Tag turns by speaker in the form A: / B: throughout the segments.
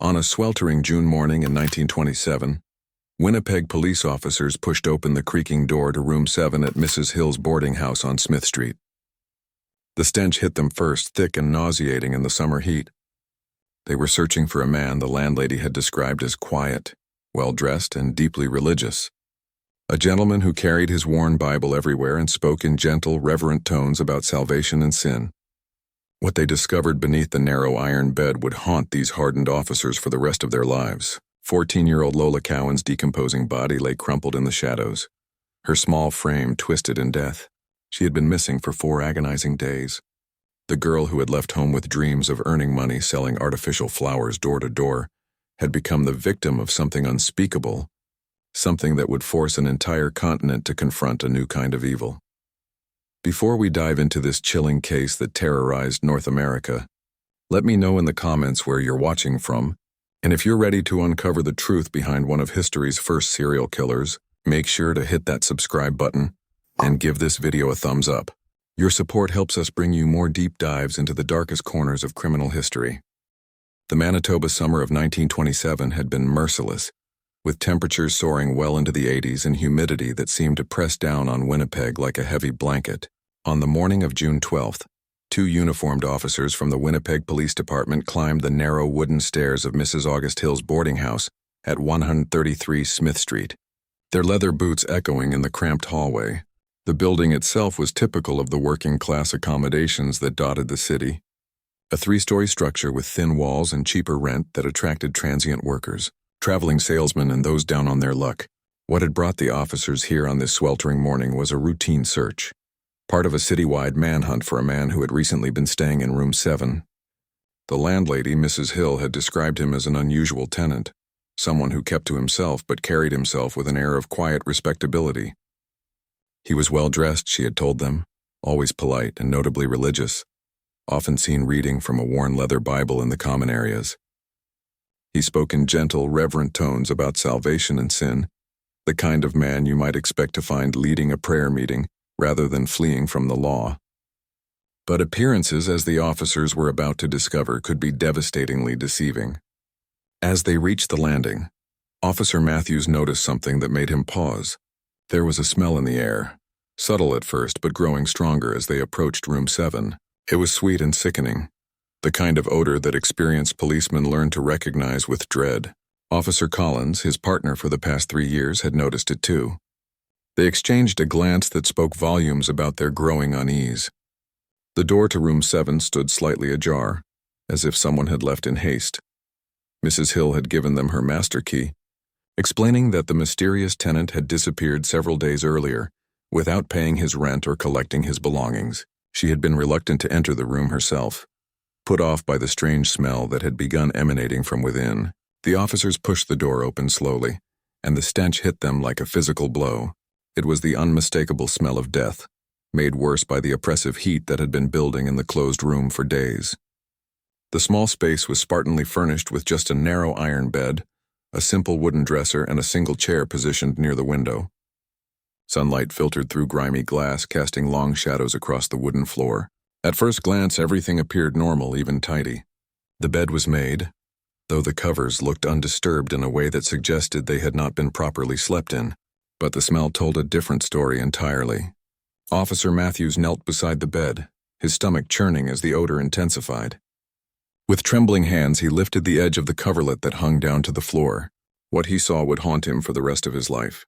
A: On a sweltering June morning in 1927, Winnipeg police officers pushed open the creaking door to room 7 at Mrs. Hill's boarding house on Smith Street. The stench hit them first, thick and nauseating in the summer heat. They were searching for a man the landlady had described as quiet, well-dressed, and deeply religious. A gentleman who carried his worn Bible everywhere and spoke in gentle, reverent tones about salvation and sin. What they discovered beneath the narrow iron bed would haunt these hardened officers for the rest of their lives. 14-year-old Lola Cowan's decomposing body lay crumpled in the shadows, her small frame twisted in death. She had been missing for 4 agonizing days. The girl who had left home with dreams of earning money selling artificial flowers door to door had become the victim of something unspeakable, something that would force an entire continent to confront a new kind of evil. Before we dive into this chilling case that terrorized North America, let me know in the comments where you're watching from, and if you're ready to uncover the truth behind one of history's first serial killers, make sure to hit that subscribe button and give this video a thumbs up. Your support helps us bring you more deep dives into the darkest corners of criminal history. The Manitoba summer of 1927 had been merciless, with temperatures soaring well into the 80s and humidity that seemed to press down on Winnipeg like a heavy blanket. On the morning of June 12th, 2 uniformed officers from the Winnipeg Police Department climbed the narrow wooden stairs of Mrs. August Hill's boarding house at 133 Smith Street, their leather boots echoing in the cramped hallway. The building itself was typical of the working-class accommodations that dotted the city, a 3-story structure with thin walls and cheaper rent that attracted transient workers, traveling salesmen, and those down on their luck. What had brought the officers here on this sweltering morning was a routine search, part of a citywide manhunt for a man who had recently been staying in room 7. The landlady, Mrs. Hill, had described him as an unusual tenant, someone who kept to himself but carried himself with an air of quiet respectability. He was well-dressed, she had told them, always polite and notably religious, often seen reading from a worn leather Bible in the common areas. He spoke in gentle, reverent tones about salvation and sin, the kind of man you might expect to find leading a prayer meeting rather than fleeing from the law. But appearances, as the officers were about to discover, could be devastatingly deceiving. As they reached the landing, Officer Matthews noticed something that made him pause. There was a smell in the air, subtle at first but growing stronger as they approached room 7. It was sweet and sickening, the kind of odor that experienced policemen learned to recognize with dread. Officer Collins, his partner for the past 3 years, had noticed it too. They exchanged a glance that spoke volumes about their growing unease. The door to room 7 stood slightly ajar, as if someone had left in haste. Mrs. Hill had given them her master key, explaining that the mysterious tenant had disappeared several days earlier, without paying his rent or collecting his belongings. She had been reluctant to enter the room herself, put off by the strange smell that had begun emanating from within. The officers pushed the door open slowly, and the stench hit them like a physical blow. It was the unmistakable smell of death, made worse by the oppressive heat that had been building in the closed room for days. The small space was spartanly furnished with just a narrow iron bed, a simple wooden dresser, and a single chair positioned near the window. Sunlight filtered through grimy glass, casting long shadows across the wooden floor. At first glance, everything appeared normal, even tidy. The bed was made, though the covers looked undisturbed in a way that suggested they had not been properly slept in. But the smell told a different story entirely. Officer Matthews knelt beside the bed, his stomach churning as the odor intensified. With trembling hands, he lifted the edge of the coverlet that hung down to the floor. What he saw would haunt him for the rest of his life.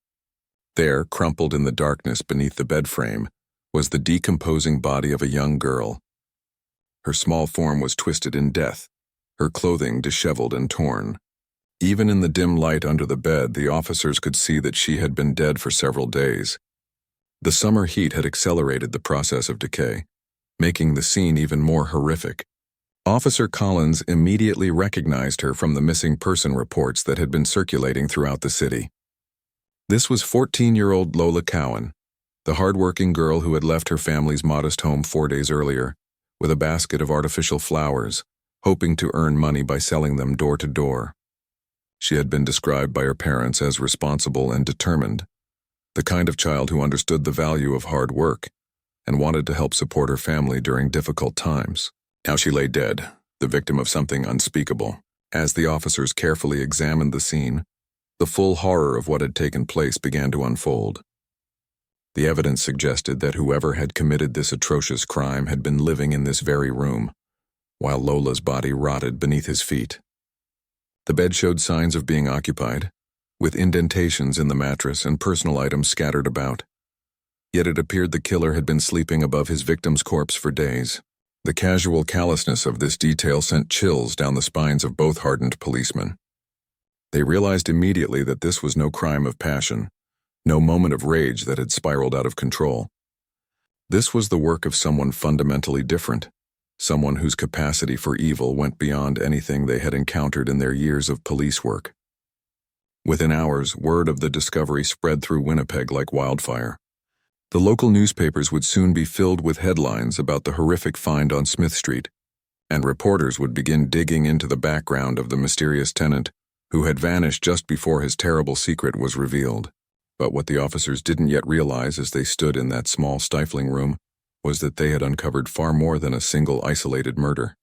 A: There, crumpled in the darkness beneath the bed frame, was the decomposing body of a young girl. Her small form was twisted in death, her clothing disheveled and torn. Even in the dim light under the bed, the officers could see that she had been dead for several days. The summer heat had accelerated the process of decay, making the scene even more horrific. Officer Collins immediately recognized her from the missing person reports that had been circulating throughout the city. This was 14-year-old Lola Cowan, the hardworking girl who had left her family's modest home 4 days earlier, with a basket of artificial flowers, hoping to earn money by selling them door to door. She had been described by her parents as responsible and determined, the kind of child who understood the value of hard work and wanted to help support her family during difficult times. Now she lay dead, the victim of something unspeakable. As the officers carefully examined the scene, the full horror of what had taken place began to unfold. The evidence suggested that whoever had committed this atrocious crime had been living in this very room, while Lola's body rotted beneath his feet. The bed showed signs of being occupied, with indentations in the mattress and personal items scattered about. Yet it appeared the killer had been sleeping above his victim's corpse for days. The casual callousness of this detail sent chills down the spines of both hardened policemen. They realized immediately that this was no crime of passion, no moment of rage that had spiraled out of control. This was the work of someone fundamentally different, someone whose capacity for evil went beyond anything they had encountered in their years of police work. Within hours, word of the discovery spread through Winnipeg like wildfire. The local newspapers would soon be filled with headlines about the horrific find on Smith Street, and reporters would begin digging into the background of the mysterious tenant who had vanished just before his terrible secret was revealed. But what the officers didn't yet realize as they stood in that small, stifling room was that they had uncovered far more than a single isolated murder.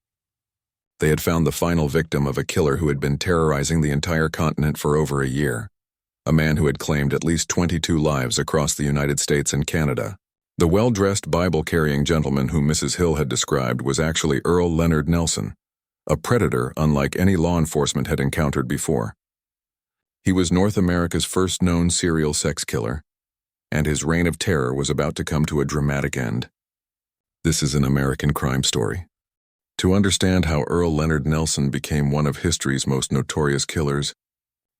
A: They had found the final victim of a killer who had been terrorizing the entire continent for over a year, a man who had claimed at least 22 lives across the United States and Canada. The well-dressed, Bible-carrying gentleman whom Mrs. Hill had described was actually Earl Leonard Nelson, a predator unlike any law enforcement had encountered before. He was North America's first known serial sex killer, and his reign of terror was about to come to a dramatic end. This is an American crime story. To understand how Earl Leonard Nelson became one of history's most notorious killers,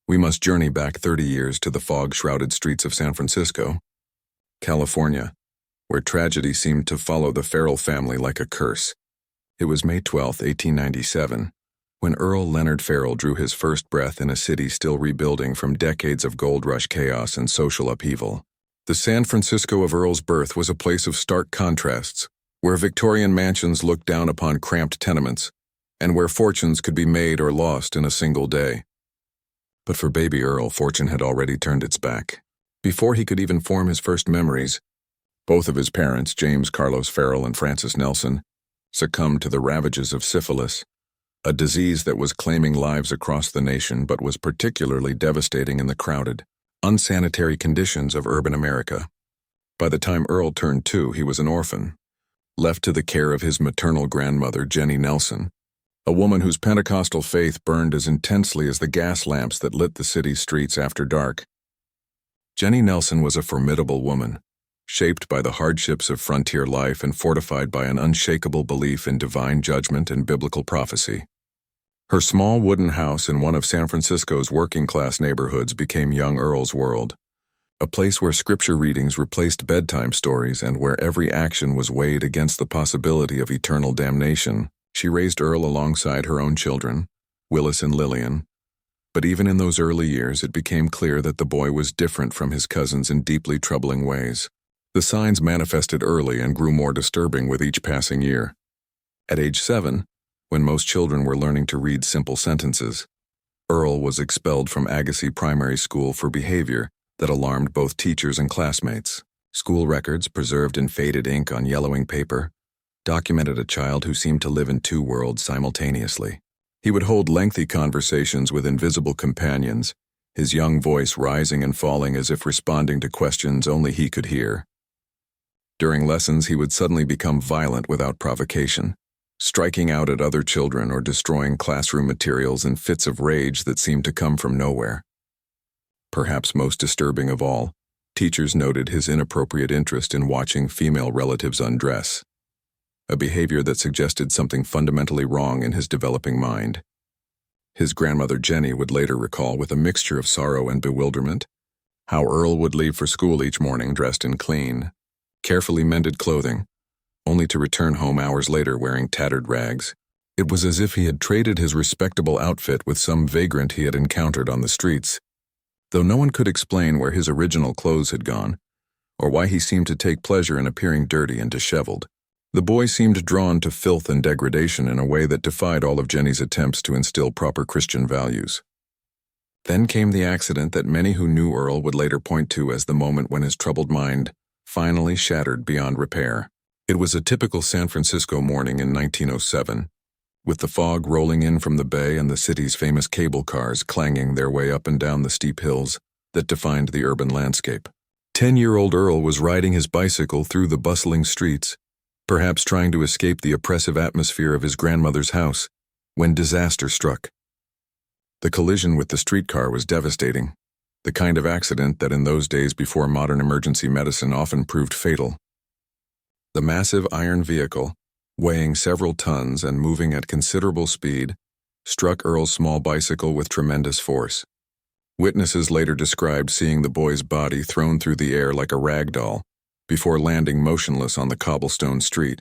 A: we must journey back 30 years to the fog-shrouded streets of San Francisco, California, where tragedy seemed to follow the Farrell family like a curse. It was May 12, 1897, when Earl Leonard Farrell drew his first breath in a city still rebuilding from decades of gold rush chaos and social upheaval. The San Francisco of Earl's birth was a place of stark contrasts, where Victorian mansions looked down upon cramped tenements, and where fortunes could be made or lost in a single day. But for baby Earl, fortune had already turned its back. Before he could even form his first memories, both of his parents, James Carlos Farrell and Frances Nelson, succumbed to the ravages of syphilis, a disease that was claiming lives across the nation but was particularly devastating in the crowded, unsanitary conditions of urban America. By the time Earl turned 2, he was an orphan, left to the care of his maternal grandmother, Jenny Nelson, a woman whose Pentecostal faith burned as intensely as the gas lamps that lit the city's streets after dark. Jenny Nelson was a formidable woman, shaped by the hardships of frontier life and fortified by an unshakable belief in divine judgment and biblical prophecy. Her small wooden house in one of San Francisco's working-class neighborhoods became young Earl's world, a place where scripture readings replaced bedtime stories and where every action was weighed against the possibility of eternal damnation. She raised Earl alongside her own children, Willis and Lillian, but even in those early years it became clear that the boy was different from his cousins in deeply troubling ways. The signs manifested early and grew more disturbing with each passing year. At age 7, when most children were learning to read simple sentences, Earl was expelled from Agassiz Primary School for behavior that alarmed both teachers and classmates. School records, preserved in faded ink on yellowing paper, documented a child who seemed to live in 2 worlds simultaneously. He would hold lengthy conversations with invisible companions, his young voice rising and falling as if responding to questions only he could hear. During lessons, he would suddenly become violent without provocation, striking out at other children or destroying classroom materials in fits of rage that seemed to come from nowhere. Perhaps most disturbing of all, teachers noted his inappropriate interest in watching female relatives undress, a behavior that suggested something fundamentally wrong in his developing mind. His grandmother Jenny would later recall with a mixture of sorrow and bewilderment how Earl would leave for school each morning dressed in clean, carefully mended clothing, only to return home hours later wearing tattered rags. It was as if he had traded his respectable outfit with some vagrant he had encountered on the streets, though no one could explain where his original clothes had gone, or why he seemed to take pleasure in appearing dirty and disheveled. The boy seemed drawn to filth and degradation in a way that defied all of Jenny's attempts to instill proper Christian values. Then came the accident that many who knew Earl would later point to as the moment when his troubled mind finally shattered beyond repair. It was a typical San Francisco morning in 1907, with the fog rolling in from the bay and the city's famous cable cars clanging their way up and down the steep hills that defined the urban landscape. 10-year-old Earle was riding his bicycle through the bustling streets, perhaps trying to escape the oppressive atmosphere of his grandmother's house, when disaster struck. The collision with the streetcar was devastating, the kind of accident that in those days before modern emergency medicine often proved fatal. The massive iron vehicle, weighing several tons and moving at considerable speed, struck Earle's small bicycle with tremendous force. Witnesses later described seeing the boy's body thrown through the air like a rag doll, before landing motionless on the cobblestone street.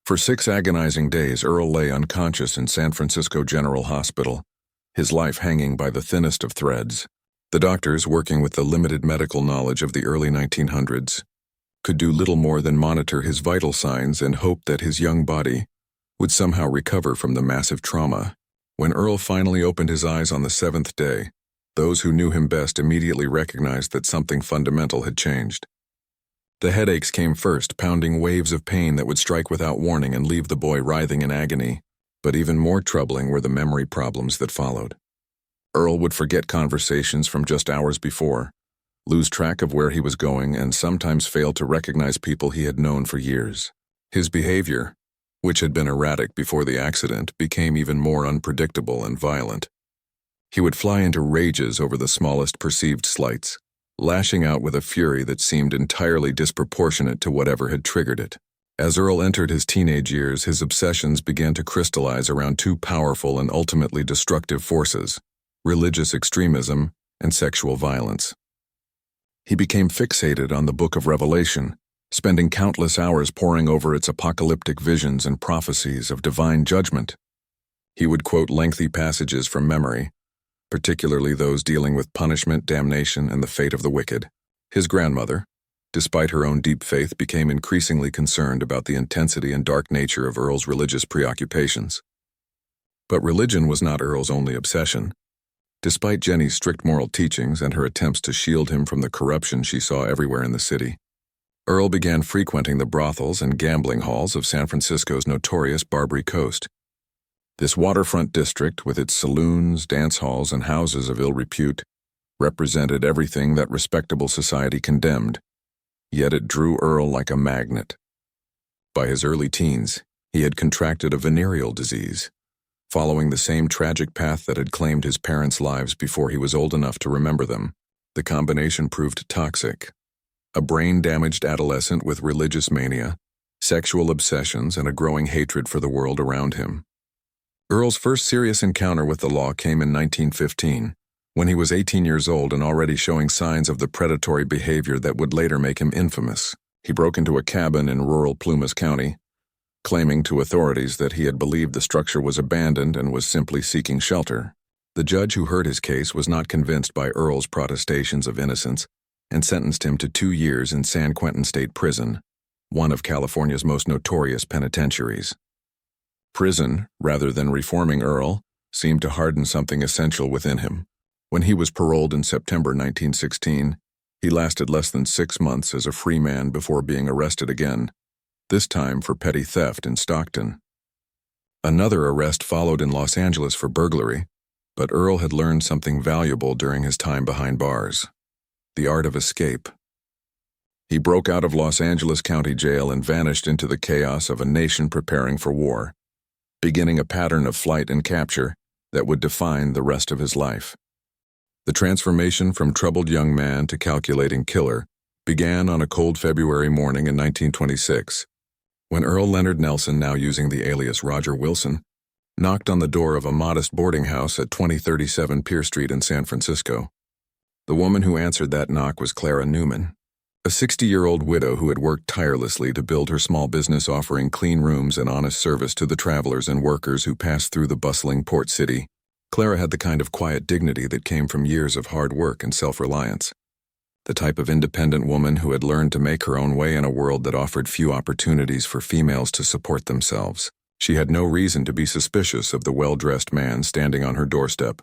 A: For 6 agonizing days, Earle lay unconscious in San Francisco General Hospital, his life hanging by the thinnest of threads. The doctors, working with the limited medical knowledge of the early 1900s, could do little more than monitor his vital signs and hope that his young body would somehow recover from the massive trauma. When Earle finally opened his eyes on the 7th day, those who knew him best immediately recognized that something fundamental had changed. The headaches came first, pounding waves of pain that would strike without warning and leave the boy writhing in agony. But even more troubling were the memory problems that followed. Earle would forget conversations from just hours before, lose track of where he was going, and sometimes fail to recognize people he had known for years. His behavior, which had been erratic before the accident, became even more unpredictable and violent. He would fly into rages over the smallest perceived slights, lashing out with a fury that seemed entirely disproportionate to whatever had triggered it. As Earle entered his teenage years, his obsessions began to crystallize around 2 powerful and ultimately destructive forces: religious extremism and sexual violence. He became fixated on the Book of Revelation, spending countless hours poring over its apocalyptic visions and prophecies of divine judgment. He would quote lengthy passages from memory, particularly those dealing with punishment, damnation, and the fate of the wicked. His grandmother, despite her own deep faith, became increasingly concerned about the intensity and dark nature of Earle's religious preoccupations. But religion was not Earle's only obsession. Despite Jenny's strict moral teachings and her attempts to shield him from the corruption she saw everywhere in the city, Earle began frequenting the brothels and gambling halls of San Francisco's notorious Barbary Coast. This waterfront district, with its saloons, dance halls, and houses of ill repute, represented everything that respectable society condemned, yet it drew Earle like a magnet. By his early teens, he had contracted a venereal disease, following the same tragic path that had claimed his parents' lives before he was old enough to remember them. The combination proved toxic: a brain-damaged adolescent with religious mania, sexual obsessions, and a growing hatred for the world around him. Earle's first serious encounter with the law came in 1915, when he was 18 years old and already showing signs of the predatory behavior that would later make him infamous. He broke into a cabin in rural Plumas County, claiming to authorities that he had believed the structure was abandoned and was simply seeking shelter. The judge who heard his case was not convinced by Earle's protestations of innocence and sentenced him to 2 years in San Quentin State Prison, one of California's most notorious penitentiaries. Prison, rather than reforming Earle, seemed to harden something essential within him. When he was paroled in September 1916, he lasted less than 6 months as a free man before being arrested again, this time for petty theft in Stockton. Another arrest followed in Los Angeles for burglary, but Earle had learned something valuable during his time behind bars: the art of escape. He broke out of Los Angeles County Jail and vanished into the chaos of a nation preparing for war, beginning a pattern of flight and capture that would define the rest of his life. The transformation from troubled young man to calculating killer began on a cold February morning in 1926, when Earl Leonard Nelson, now using the alias Roger Wilson, knocked on the door of a modest boarding house at 2037 Pierce Street in San Francisco. The woman who answered that knock was Clara Newman, a 60-year-old widow who had worked tirelessly to build her small business, offering clean rooms and honest service to the travelers and workers who passed through the bustling port city. Clara had the kind of quiet dignity that came from years of hard work and self-reliance, the type of independent woman who had learned to make her own way in a world that offered few opportunities for females to support themselves. She had no reason to be suspicious of the well-dressed man standing on her doorstep,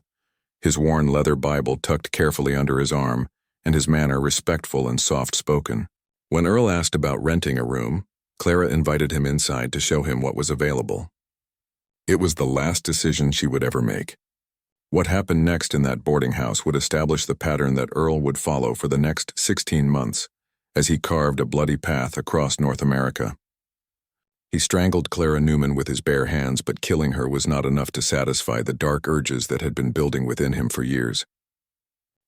A: his worn leather Bible tucked carefully under his arm, and his manner respectful and soft-spoken. When Earle asked about renting a room, Clara invited him inside to show him what was available. It was the last decision she would ever make. What happened next in that boarding house would establish the pattern that Earle would follow for the next 16 months, as he carved a bloody path across North America. He strangled Clara Newman with his bare hands, but killing her was not enough to satisfy the dark urges that had been building within him for years.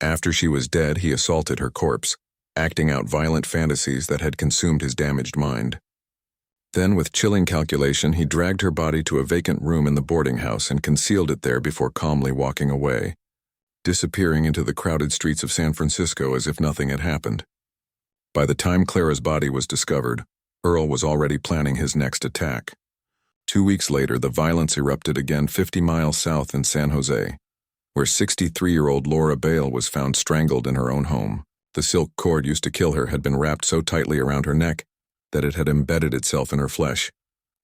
A: After she was dead, he assaulted her corpse, acting out violent fantasies that had consumed his damaged mind. Then, with chilling calculation, he dragged her body to a vacant room in the boarding house and concealed it there before calmly walking away, disappearing into the crowded streets of San Francisco as if nothing had happened. By the time Clara's body was discovered, Earle was already planning his next attack. 2 weeks later, the violence erupted again 50 miles south in San Jose, where 63-year-old Laura Bale was found strangled in her own home. The silk cord used to kill her had been wrapped so tightly around her neck that it had embedded itself in her flesh,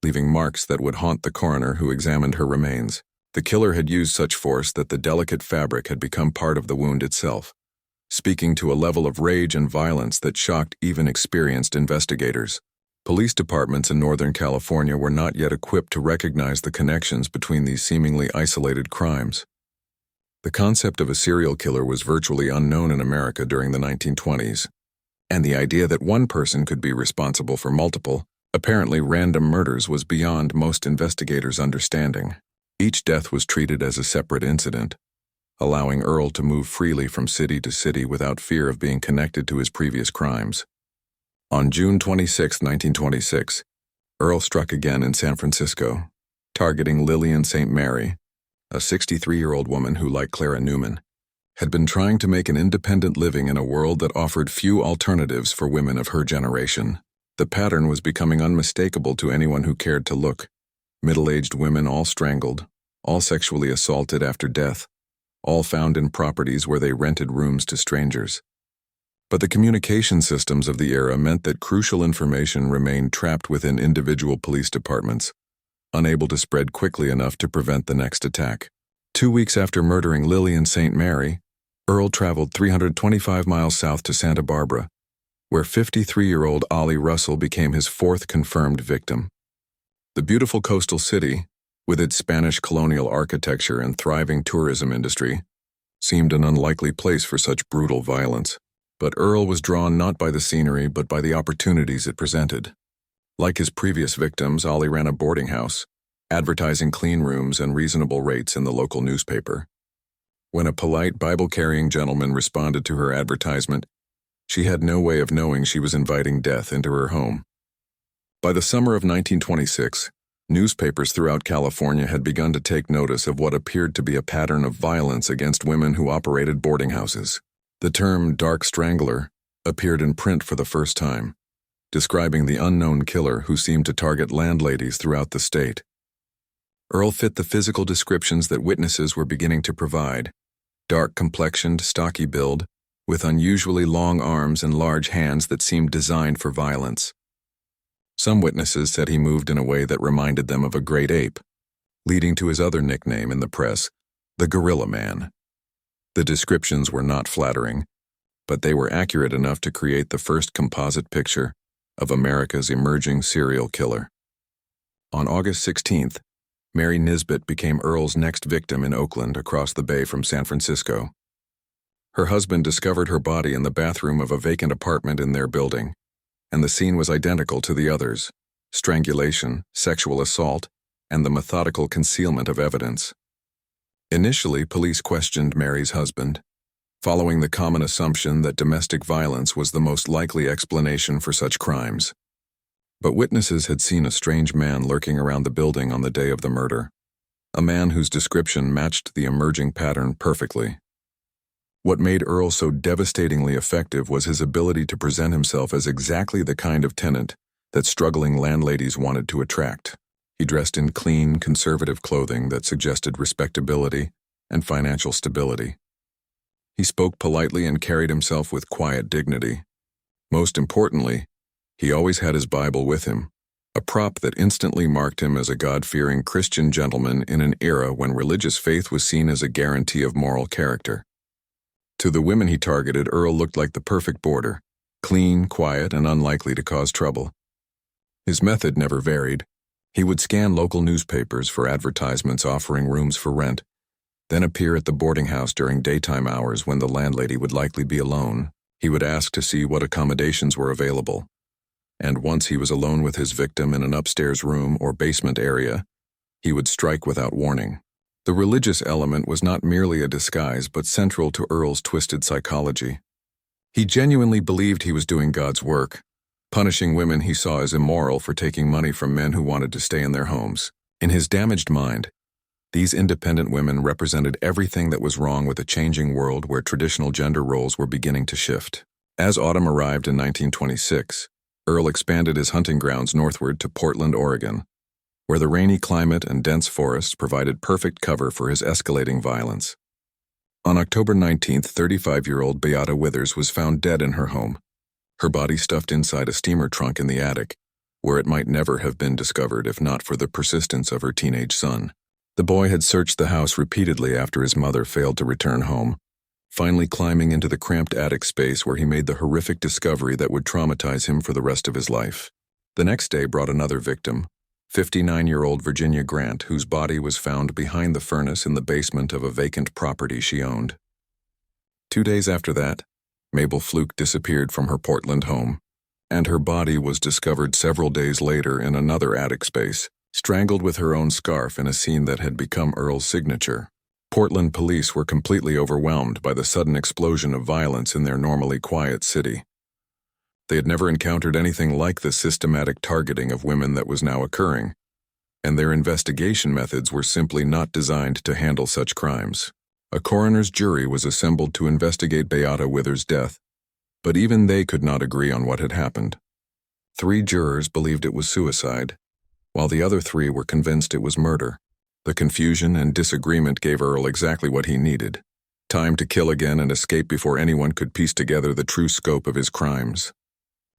A: leaving marks that would haunt the coroner who examined her remains. The killer had used such force that the delicate fabric had become part of the wound itself, speaking to a level of rage and violence that shocked even experienced investigators. Police departments in Northern California were not yet equipped to recognize the connections between these seemingly isolated crimes. The concept of a serial killer was virtually unknown in America during the 1920s, and the idea that one person could be responsible for multiple, apparently random murders was beyond most investigators' understanding. Each death was treated as a separate incident, allowing Earle to move freely from city to city without fear of being connected to his previous crimes. On June 26, 1926, Earle struck again in San Francisco, targeting Lillian St. Mary, a 63-year-old woman who, like Clara Newman, had been trying to make an independent living in a world that offered few alternatives for women of her generation. The pattern was becoming unmistakable to anyone who cared to look. Middle-aged women, all strangled, all sexually assaulted after death, all found in properties where they rented rooms to strangers. But the communication systems of the era meant that crucial information remained trapped within individual police departments, unable to spread quickly enough to prevent the next attack. 2 weeks after murdering Lillian St. Mary, Earle traveled 325 miles south to Santa Barbara, where 53-year-old Ollie Russell became his fourth confirmed victim. The beautiful coastal city, with its Spanish colonial architecture and thriving tourism industry, seemed an unlikely place for such brutal violence. But Earle was drawn not by the scenery but by the opportunities it presented. Like his previous victims, Ollie ran a boarding house, advertising clean rooms and reasonable rates in the local newspaper. When a polite Bible-carrying gentleman responded to her advertisement, she had no way of knowing she was inviting death into her home. By the summer of 1926, newspapers throughout California had begun to take notice of what appeared to be a pattern of violence against women who operated boarding houses. The term Dark Strangler appeared in print for the first time, describing the unknown killer who seemed to target landladies throughout the state. Earle fit the physical descriptions that witnesses were beginning to provide: dark-complexioned, stocky build, with unusually long arms and large hands that seemed designed for violence. Some witnesses said he moved in a way that reminded them of a great ape, leading to his other nickname in the press, the Gorilla Man. The descriptions were not flattering, but they were accurate enough to create the first composite picture of America's emerging serial killer. On August 16th, Mary Nisbet became Earle's next victim in Oakland, across the bay from San Francisco. Her husband discovered her body in the bathroom of a vacant apartment in their building, and the scene was identical to the others: strangulation, sexual assault, and the methodical concealment of evidence. Initially, police questioned Mary's husband, following the common assumption that domestic violence was the most likely explanation for such crimes. But witnesses had seen a strange man lurking around the building on the day of the murder, a man whose description matched the emerging pattern perfectly. What made Earle so devastatingly effective was his ability to present himself as exactly the kind of tenant that struggling landladies wanted to attract. He dressed in clean, conservative clothing that suggested respectability and financial stability. He spoke politely and carried himself with quiet dignity. Most importantly, he always had his Bible with him, a prop that instantly marked him as a God-fearing Christian gentleman in an era when religious faith was seen as a guarantee of moral character. To the women he targeted, Earle looked like the perfect boarder, clean, quiet, and unlikely to cause trouble. His method never varied: He would scan local newspapers for advertisements offering rooms for rent, then appear at the boarding house during daytime hours when the landlady would likely be alone. He would ask to see what accommodations were available. And once he was alone with his victim in an upstairs room or basement area, he would strike without warning. The religious element was not merely a disguise but central to Earle's twisted psychology. He genuinely believed he was doing God's work, punishing women he saw as immoral for taking money from men who wanted to stay in their homes. In his damaged mind, these independent women represented everything that was wrong with a changing world where traditional gender roles were beginning to shift. As autumn arrived in 1926, Earle expanded his hunting grounds northward to Portland, Oregon, where the rainy climate and dense forests provided perfect cover for his escalating violence. On October 19th, 35-year-old Beata Withers was found dead in her home, her body stuffed inside a steamer trunk in the attic, where it might never have been discovered if not for the persistence of her teenage son. The boy had searched the house repeatedly after his mother failed to return home, finally climbing into the cramped attic space where he made the horrific discovery that would traumatize him for the rest of his life. The next day brought another victim, 59-year-old Virginia Grant, whose body was found behind the furnace in the basement of a vacant property she owned. 2 days after that, Mabel Fluke disappeared from her Portland home, and her body was discovered several days later in another attic space, strangled with her own scarf in a scene that had become Earle's signature. Portland police were completely overwhelmed by the sudden explosion of violence in their normally quiet city. They had never encountered anything like the systematic targeting of women that was now occurring, and their investigation methods were simply not designed to handle such crimes. A coroner's jury was assembled to investigate Beata Withers' death, but even they could not agree on what had happened. 3 jurors believed it was suicide, while the other 3 were convinced it was murder. The confusion and disagreement gave Earle exactly what he needed: time to kill again and escape before anyone could piece together the true scope of his crimes.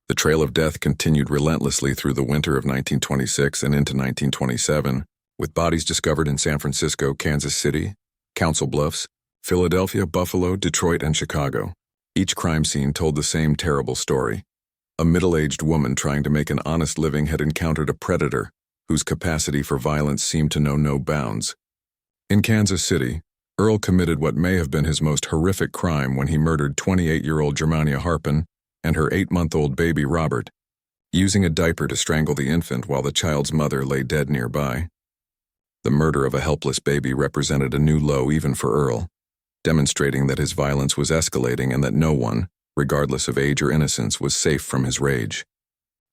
A: The trail of death continued relentlessly through the winter of 1926 and into 1927, with bodies discovered in San Francisco, Kansas City, Council Bluffs, Philadelphia, Buffalo, Detroit, and Chicago. Each crime scene told the same terrible story. A middle-aged woman trying to make an honest living had encountered a predator whose capacity for violence seemed to know no bounds. In Kansas City, Earle committed what may have been his most horrific crime when he murdered 28-year-old Germania Harpin and her 8-month-old baby Robert, using a diaper to strangle the infant while the child's mother lay dead nearby. The murder of a helpless baby represented a new low even for Earle, demonstrating that his violence was escalating and that no one, regardless of age or innocence, was safe from his rage.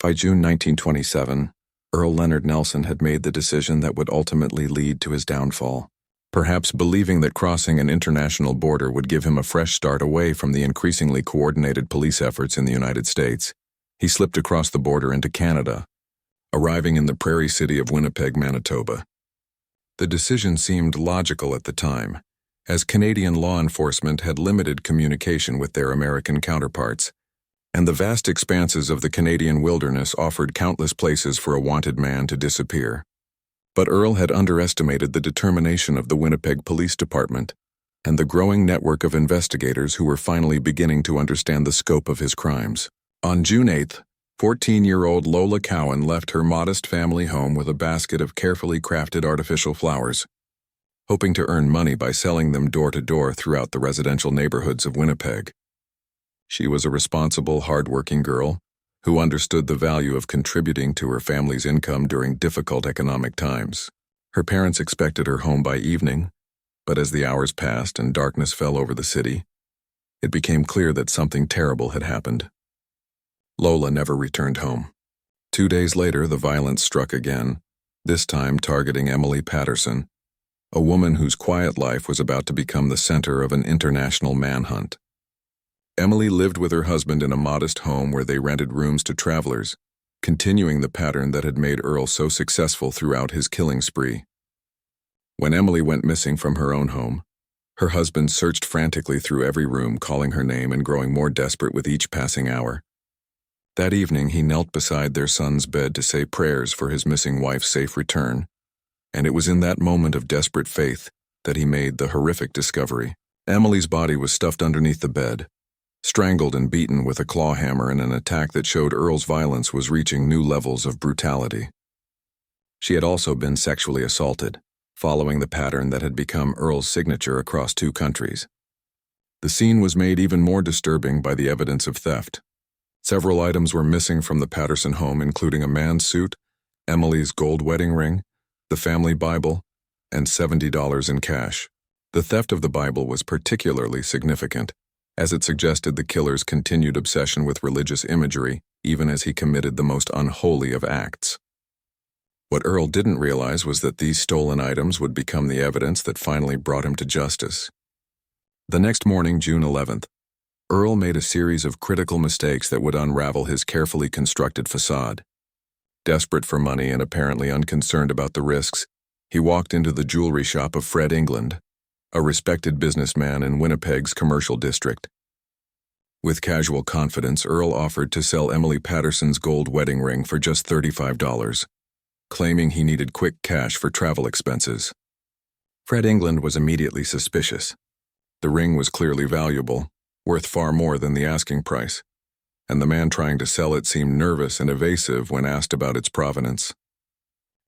A: By June 1927, Earl Leonard Nelson had made the decision that would ultimately lead to his downfall. Perhaps believing that crossing an international border would give him a fresh start away from the increasingly coordinated police efforts in the United States, he slipped across the border into Canada, arriving in the prairie city of Winnipeg, Manitoba. The decision seemed logical at the time, as Canadian law enforcement had limited communication with their American counterparts, and the vast expanses of the Canadian wilderness offered countless places for a wanted man to disappear. But Earle had underestimated the determination of the Winnipeg Police Department and the growing network of investigators who were finally beginning to understand the scope of his crimes. On June 8th, 14-year-old Lola Cowan left her modest family home with a basket of carefully crafted artificial flowers, hoping to earn money by selling them door to door throughout the residential neighborhoods of Winnipeg. She was a responsible, hardworking girl who understood the value of contributing to her family's income during difficult economic times. Her parents expected her home by evening, but as the hours passed and darkness fell over the city, it became clear that something terrible had happened. Lola never returned home. 2 days later, the violence struck again, this time targeting Emily Patterson, a woman whose quiet life was about to become the center of an international manhunt. Emily lived with her husband in a modest home where they rented rooms to travelers, continuing the pattern that had made Earle so successful throughout his killing spree. When Emily went missing from her own home, her husband searched frantically through every room, calling her name and growing more desperate with each passing hour. That evening, he knelt beside their son's bed to say prayers for his missing wife's safe return, and it was in that moment of desperate faith that he made the horrific discovery. Emily's body was stuffed underneath the bed, strangled and beaten with a claw hammer in an attack that showed Earle's violence was reaching new levels of brutality. She had also been sexually assaulted, following the pattern that had become Earle's signature across 2 countries. The scene was made even more disturbing by the evidence of theft. Several items were missing from the Patterson home, including a man's suit, Emily's gold wedding ring, the family Bible, and $70 in cash. The theft of the Bible was particularly significant, as it suggested the killer's continued obsession with religious imagery, even as he committed the most unholy of acts. What Earle didn't realize was that these stolen items would become the evidence that finally brought him to justice. The next morning, June 11th, Earle made a series of critical mistakes that would unravel his carefully constructed facade. Desperate for money and apparently unconcerned about the risks, he walked into the jewelry shop of Fred England, a respected businessman in Winnipeg's commercial district. With casual confidence, Earle offered to sell Emily Patterson's gold wedding ring for just $35, claiming he needed quick cash for travel expenses. Fred England was immediately suspicious. The ring was clearly valuable, worth far more than the asking price, and the man trying to sell it seemed nervous and evasive when asked about its provenance.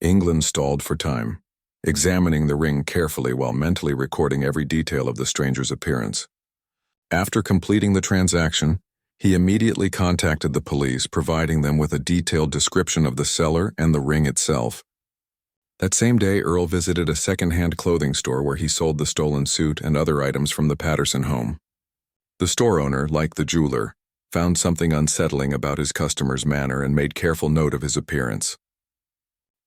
A: England stalled for time, examining the ring carefully while mentally recording every detail of the stranger's appearance. After completing the transaction, he immediately contacted the police, providing them with a detailed description of the seller and the ring itself. That same day, Earle visited a second-hand clothing store where he sold the stolen suit and other items from the Patterson home. The store owner, like the jeweler, found something unsettling about his customer's manner and made careful note of his appearance.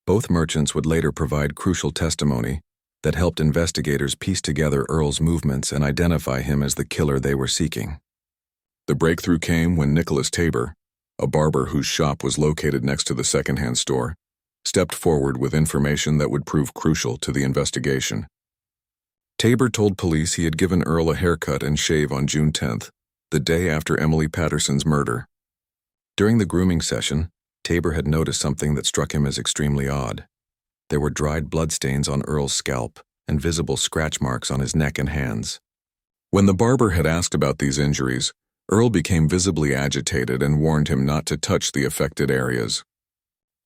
A: Both merchants would later provide crucial testimony that helped investigators piece together Earle's movements and identify him as the killer they were seeking. The breakthrough came when Nicholas Tabor, a barber whose shop was located next to the second-hand store, stepped forward with information that would prove crucial to the investigation. Tabor told police he had given Earle a haircut and shave on June 10th, the day after Emily Patterson's murder. During the grooming session, Tabor had noticed something that struck him as extremely odd. There were dried bloodstains on Earle's scalp and visible scratch marks on his neck and hands. When the barber had asked about these injuries, Earle became visibly agitated and warned him not to touch the affected areas.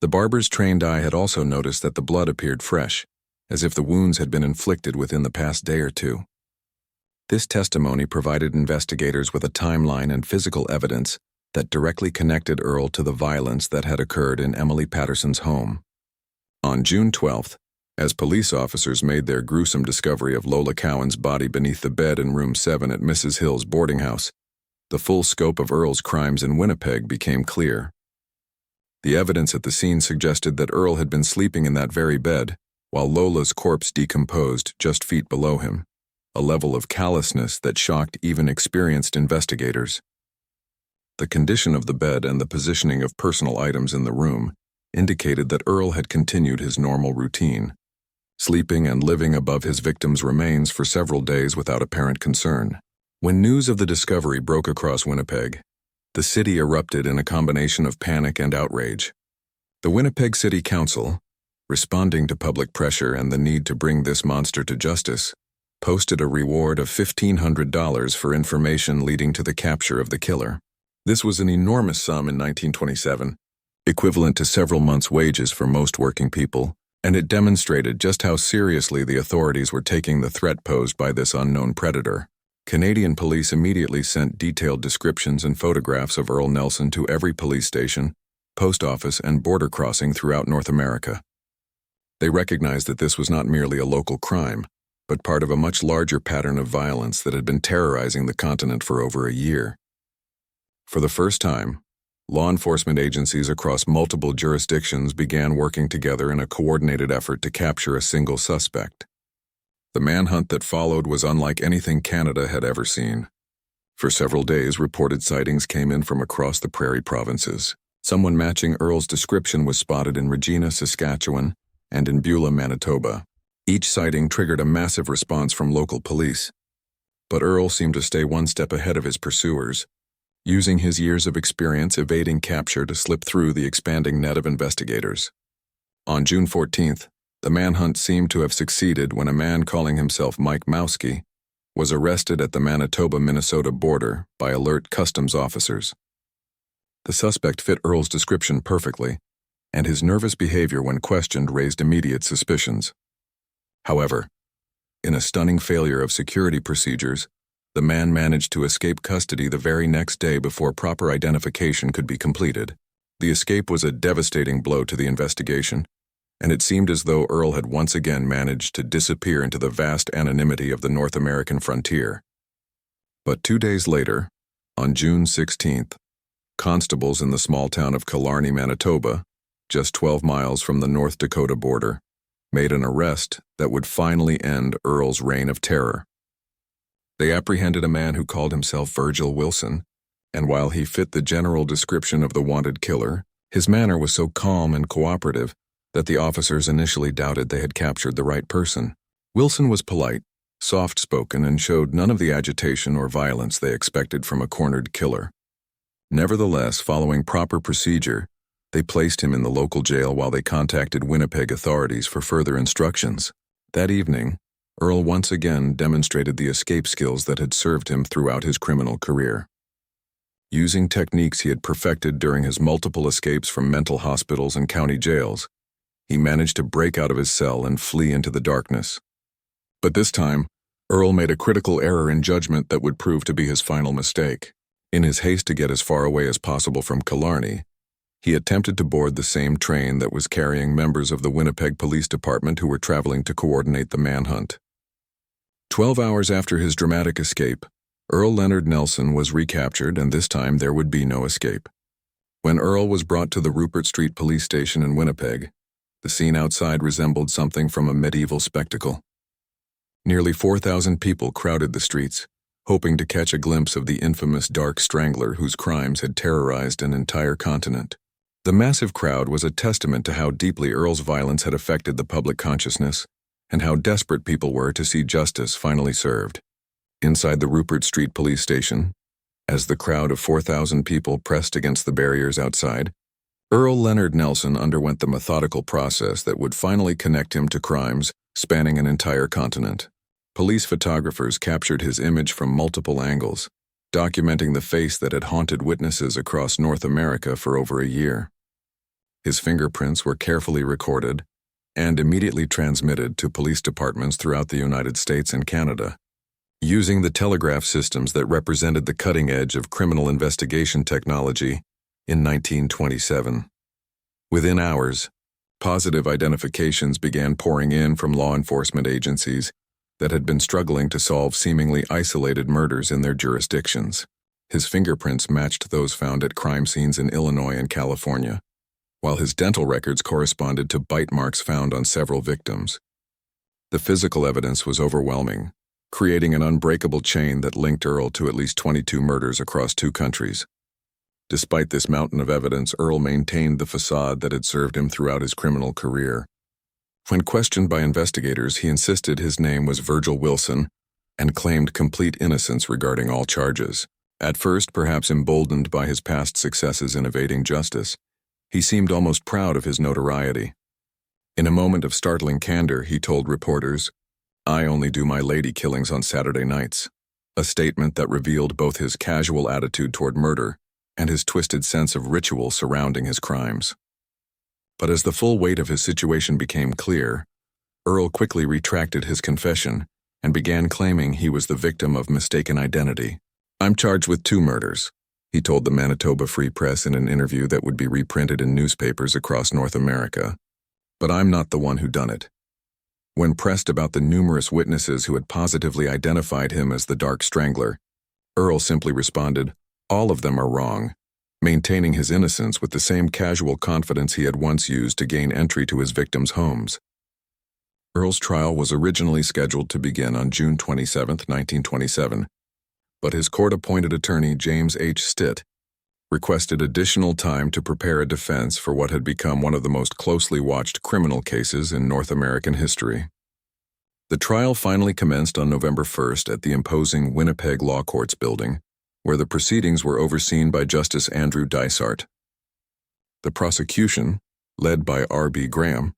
A: The barber's trained eye had also noticed that the blood appeared fresh, as if the wounds had been inflicted within the past day or 2. This testimony provided investigators with a timeline and physical evidence that directly connected Earle to the violence that had occurred in Emily Patterson's home. On June 12th, as police officers made their gruesome discovery of Lola Cowan's body beneath the bed in room 7 at Mrs. Hill's boarding house, the full scope of Earle's crimes in Winnipeg became clear. The evidence at the scene suggested that Earle had been sleeping in that very bed, while Lola's corpse decomposed just feet below him, a level of callousness that shocked even experienced investigators. The condition of the bed and the positioning of personal items in the room indicated that Earle had continued his normal routine, sleeping and living above his victim's remains for several days without apparent concern. When news of the discovery broke across Winnipeg, the city erupted in a combination of panic and outrage. The Winnipeg City Council, responding to public pressure and the need to bring this monster to justice, posted a reward of $1,500 for information leading to the capture of the killer. This was an enormous sum in 1927, equivalent to several months' wages for most working people, and it demonstrated just how seriously the authorities were taking the threat posed by this unknown predator. Canadian police immediately sent detailed descriptions and photographs of Earl Nelson to every police station, post office, and border crossing throughout North America. They recognized that this was not merely a local crime, but part of a much larger pattern of violence that had been terrorizing the continent for over a year. For the first time, law enforcement agencies across multiple jurisdictions began working together in a coordinated effort to capture a single suspect. The manhunt that followed was unlike anything Canada had ever seen. For several days, reported sightings came in from across the prairie provinces. Someone matching Earle's description was spotted in Regina, Saskatchewan, and in Beulah, Manitoba. Each sighting triggered a massive response from local police. But Earle seemed to stay one step ahead of his pursuers, using his years of experience evading capture to slip through the expanding net of investigators. On June 14th, the manhunt seemed to have succeeded when a man calling himself Mike Mowski was arrested at the Manitoba-Minnesota border by alert customs officers. The suspect fit Earle's description perfectly, and his nervous behavior when questioned raised immediate suspicions. However, in a stunning failure of security procedures, the man managed to escape custody the very next day before proper identification could be completed. The escape was a devastating blow to the investigation, and it seemed as though Earle had once again managed to disappear into the vast anonymity of the North American frontier. But 2 days later, on June 16th, constables in the small town of Killarney, Manitoba, just 12 miles from the North Dakota border, made an arrest that would finally end Earle's reign of terror. They apprehended a man who called himself Virgil Wilson, and while he fit the general description of the wanted killer, his manner was so calm and cooperative that the officers initially doubted they had captured the right person. Wilson was polite, soft-spoken, and showed none of the agitation or violence they expected from a cornered killer. Nevertheless, following proper procedure, they placed him in the local jail while they contacted Winnipeg authorities for further instructions. That evening, Earle once again demonstrated the escape skills that had served him throughout his criminal career. Using techniques he had perfected during his multiple escapes from mental hospitals and county jails, he managed to break out of his cell and flee into the darkness. But this time, Earle made a critical error in judgment that would prove to be his final mistake. In his haste to get as far away as possible from Killarney, he attempted to board the same train that was carrying members of the Winnipeg Police Department who were traveling to coordinate the manhunt. 12 hours after his dramatic escape, Earl Leonard Nelson was recaptured, and this time there would be no escape. When Earle was brought to the Rupert Street Police Station in Winnipeg, the scene outside resembled something from a medieval spectacle. Nearly 4,000 people crowded the streets, hoping to catch a glimpse of the infamous Dark Strangler whose crimes had terrorized an entire continent. The massive crowd was a testament to how deeply Earle's violence had affected the public consciousness, and how desperate people were to see justice finally served. Inside the Rupert Street Police Station, as the crowd of 4,000 people pressed against the barriers outside, Earl Leonard Nelson underwent the methodical process that would finally connect him to crimes spanning an entire continent. Police photographers captured his image from multiple angles, documenting the face that had haunted witnesses across North America for over a year. His fingerprints were carefully recorded and immediately transmitted to police departments throughout the United States and Canada. Using the telegraph systems that represented the cutting edge of criminal investigation technology in 1927. Within hours, positive identifications began pouring in from law enforcement agencies that had been struggling to solve seemingly isolated murders in their jurisdictions. His fingerprints matched those found at crime scenes in Illinois and California, while his dental records corresponded to bite marks found on several victims. The physical evidence was overwhelming, creating an unbreakable chain that linked Earle to at least 22 murders across 2 countries. Despite this mountain of evidence, Earle maintained the facade that had served him throughout his criminal career. When questioned by investigators, he insisted his name was Virgil Wilson and claimed complete innocence regarding all charges. At first, perhaps emboldened by his past successes in evading justice, he seemed almost proud of his notoriety. In a moment of startling candor, he told reporters, "I only do my lady killings on Saturday nights," a statement that revealed both his casual attitude toward murder and his twisted sense of ritual surrounding his crimes. But as the full weight of his situation became clear, Earle quickly retracted his confession and began claiming he was the victim of mistaken identity. "I'm charged with 2 murders," he told the Manitoba Free Press in an interview that would be reprinted in newspapers across North America. "But I'm not the one who done it." When pressed about the numerous witnesses who had positively identified him as the Dark Strangler, Earle simply responded, "All of them are wrong," maintaining his innocence with the same casual confidence he had once used to gain entry to his victims' homes. Earle's trial was originally scheduled to begin on June 27, 1927, but his court-appointed attorney, James H. Stitt, requested additional time to prepare a defense for what had become one of the most closely watched criminal cases in North American history. The trial finally commenced on November 1st at the imposing Winnipeg Law Courts building, where the proceedings were overseen by Justice Andrew Dysart. The prosecution, led by R.B. Graham,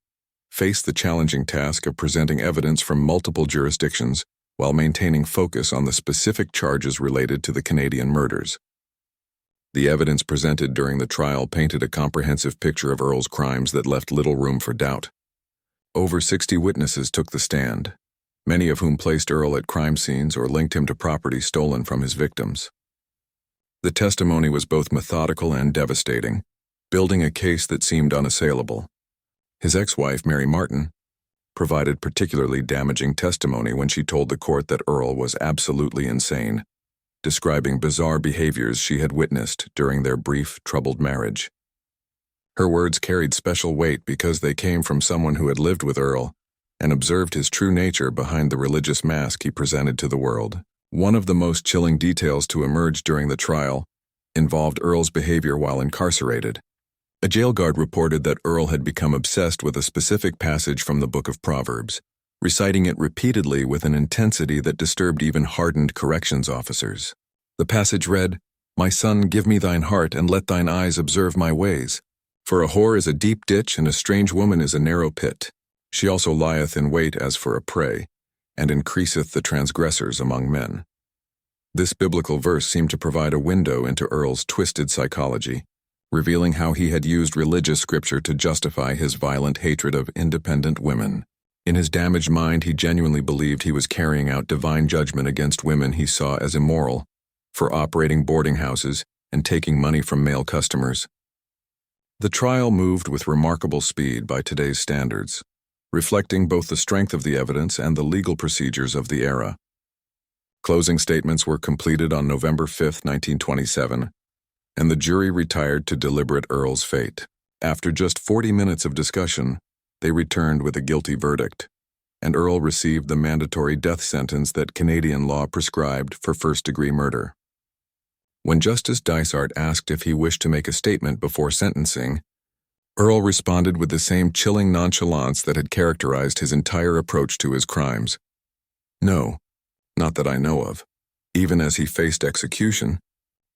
A: faced the challenging task of presenting evidence from multiple jurisdictions while maintaining focus on the specific charges related to the Canadian murders. The evidence presented during the trial painted a comprehensive picture of Earle's crimes that left little room for doubt. Over 60 witnesses took the stand, many of whom placed Earle at crime scenes or linked him to property stolen from his victims. The testimony was both methodical and devastating, building a case that seemed unassailable. His ex-wife, Mary Martin, provided particularly damaging testimony when she told the court that Earle was absolutely insane, describing bizarre behaviors she had witnessed during their brief, troubled marriage. Her words carried special weight because they came from someone who had lived with Earle and observed his true nature behind the religious mask he presented to the world. One of the most chilling details to emerge during the trial involved Earle's behavior while incarcerated. A jail guard reported that Earle had become obsessed with a specific passage from the Book of Proverbs, reciting it repeatedly with an intensity that disturbed even hardened corrections officers. The passage read, "My son, give me thine heart, and let thine eyes observe my ways. For a whore is a deep ditch, and a strange woman is a narrow pit. She also lieth in wait as for a prey, and increaseth the transgressors among men." This biblical verse seemed to provide a window into Earle's twisted psychology, revealing how he had used religious scripture to justify his violent hatred of independent women. In his damaged mind, he genuinely believed he was carrying out divine judgment against women he saw as immoral, for operating boarding houses and taking money from male customers. The trial moved with remarkable speed by today's standards, reflecting both the strength of the evidence and the legal procedures of the era. Closing statements were completed on November 5, 1927, and the jury retired to deliberate Earle's fate. After just 40 minutes of discussion, they returned with a guilty verdict, and Earle received the mandatory death sentence that Canadian law prescribed for first-degree murder. When Justice Dysart asked if he wished to make a statement before sentencing, Earle responded with the same chilling nonchalance that had characterized his entire approach to his crimes. "No, not that I know of." Even as he faced execution,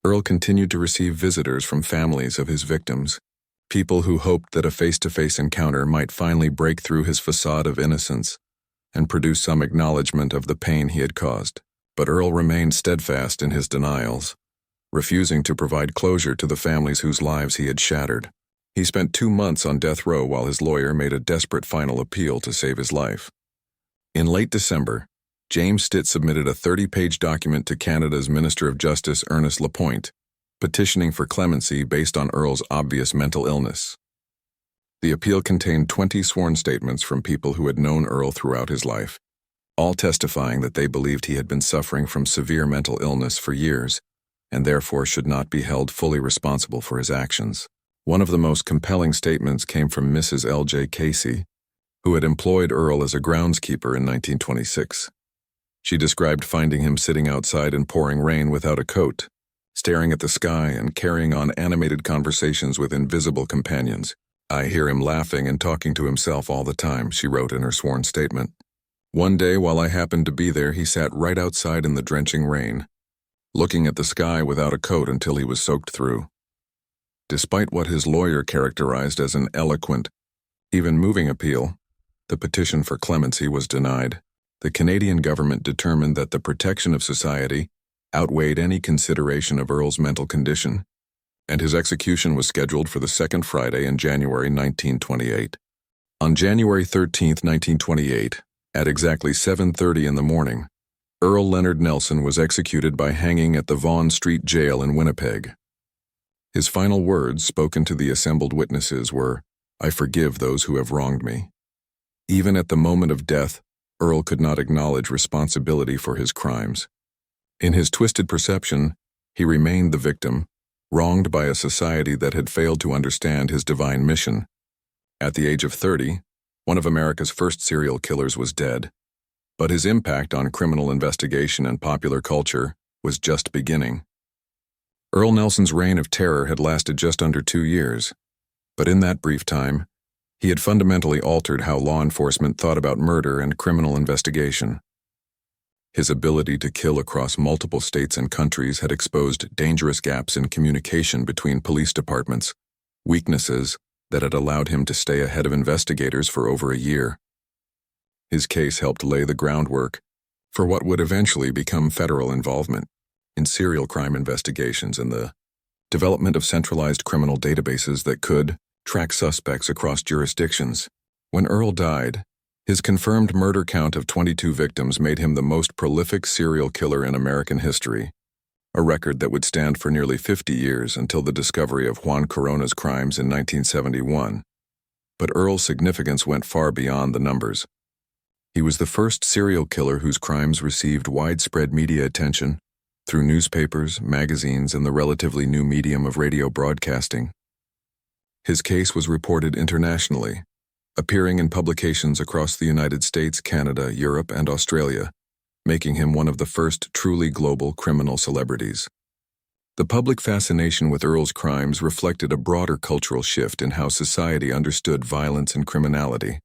A: Earle continued to receive visitors from families of his victims, people who hoped that a face-to-face encounter might finally break through his facade of innocence and produce some acknowledgement of the pain he had caused. But Earle remained steadfast in his denials, refusing to provide closure to the families whose lives he had shattered. He spent 2 months on death row while his lawyer made a desperate final appeal to save his life. In late December, James Stitt submitted a 30-page document to Canada's Minister of Justice, Ernest Lapointe, petitioning for clemency based on Earle's obvious mental illness. The appeal contained 20 sworn statements from people who had known Earle throughout his life, all testifying that they believed he had been suffering from severe mental illness for years, and therefore should not be held fully responsible for his actions. One of the most compelling statements came from Mrs. L.J. Casey, who had employed Earle as a groundskeeper in 1926. She described finding him sitting outside in pouring rain without a coat, staring at the sky and carrying on animated conversations with invisible companions. "I hear him laughing and talking to himself all the time," she wrote in her sworn statement. "One day while I happened to be there, he sat right outside in the drenching rain, looking at the sky without a coat until he was soaked through." Despite what his lawyer characterized as an eloquent, even moving appeal, the petition for clemency was denied. The Canadian government determined that the protection of society outweighed any consideration of Earle's mental condition, and his execution was scheduled for the second Friday in January 1928. On January 13, 1928, at exactly 7:30 in the morning, Earl Leonard Nelson was executed by hanging at the Vaughan Street Jail in Winnipeg. His final words, spoken to the assembled witnesses, were, "I forgive those who have wronged me." Even at the moment of death, Earle could not acknowledge responsibility for his crimes. In his twisted perception, he remained the victim, wronged by a society that had failed to understand his divine mission. At the age of 30, one of America's first serial killers was dead, but his impact on criminal investigation and popular culture was just beginning. Earl Nelson's reign of terror had lasted just under 2 years, but in that brief time, he had fundamentally altered how law enforcement thought about murder and criminal investigation. His ability to kill across multiple states and countries had exposed dangerous gaps in communication between police departments, weaknesses that had allowed him to stay ahead of investigators for over a year. His case helped lay the groundwork for what would eventually become federal involvement in serial crime investigations in the development of centralized criminal databases that could track suspects across jurisdictions. When Earle died, his confirmed murder count of 22 victims made him the most prolific serial killer in American history, a record that would stand for nearly 50 years until the discovery of Juan Corona's crimes in 1971. But Earle's significance went far beyond the numbers. He was the first serial killer whose crimes received widespread media attention through newspapers, magazines, and the relatively new medium of radio broadcasting. His case was reported internationally, appearing in publications across the United States, Canada, Europe, and Australia, making him one of the first truly global criminal celebrities. The public fascination with Earle's crimes reflected a broader cultural shift in how society understood violence and criminality.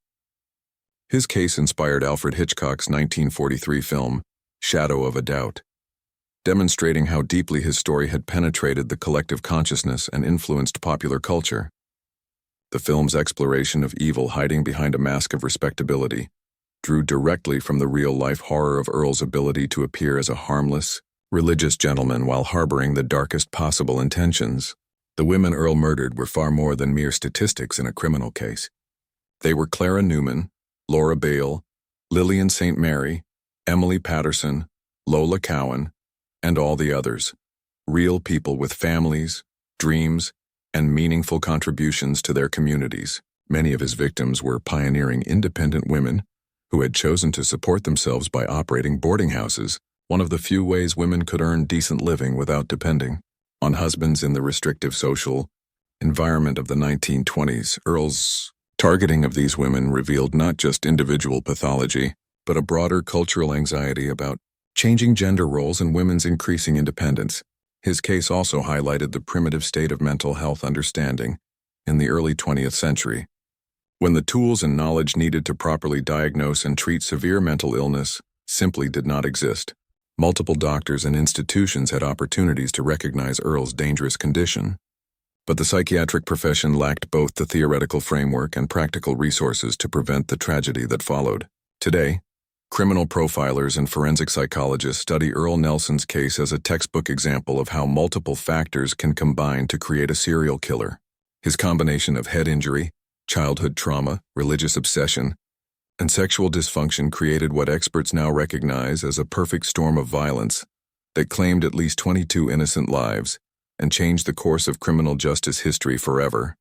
A: His case inspired Alfred Hitchcock's 1943 film, Shadow of a Doubt, demonstrating how deeply his story had penetrated the collective consciousness and influenced popular culture. The film's exploration of evil hiding behind a mask of respectability drew directly from the real-life horror of Earle's ability to appear as a harmless, religious gentleman while harboring the darkest possible intentions. The women Earle murdered were far more than mere statistics in a criminal case. They were Clara Newman, Laura Bale, Lillian St. Mary, Emily Patterson, Lola Cowan, and all the others. Real people with families, dreams, and meaningful contributions to their communities. Many of his victims were pioneering independent women who had chosen to support themselves by operating boarding houses, one of the few ways women could earn decent living without depending on husbands in the restrictive social environment of the 1920s. Earle's targeting of these women revealed not just individual pathology, but a broader cultural anxiety about changing gender roles and women's increasing independence. His case also highlighted the primitive state of mental health understanding in the early 20th century, when the tools and knowledge needed to properly diagnose and treat severe mental illness simply did not exist. Multiple doctors and institutions had opportunities to recognize Earle's dangerous condition, but the psychiatric profession lacked both the theoretical framework and practical resources to prevent the tragedy that followed. Today, criminal profilers and forensic psychologists study Earl Nelson's case as a textbook example of how multiple factors can combine to create a serial killer. His combination of head injury, childhood trauma, religious obsession, and sexual dysfunction created what experts now recognize as a perfect storm of violence that claimed at least 22 innocent lives and changed the course of criminal justice history forever.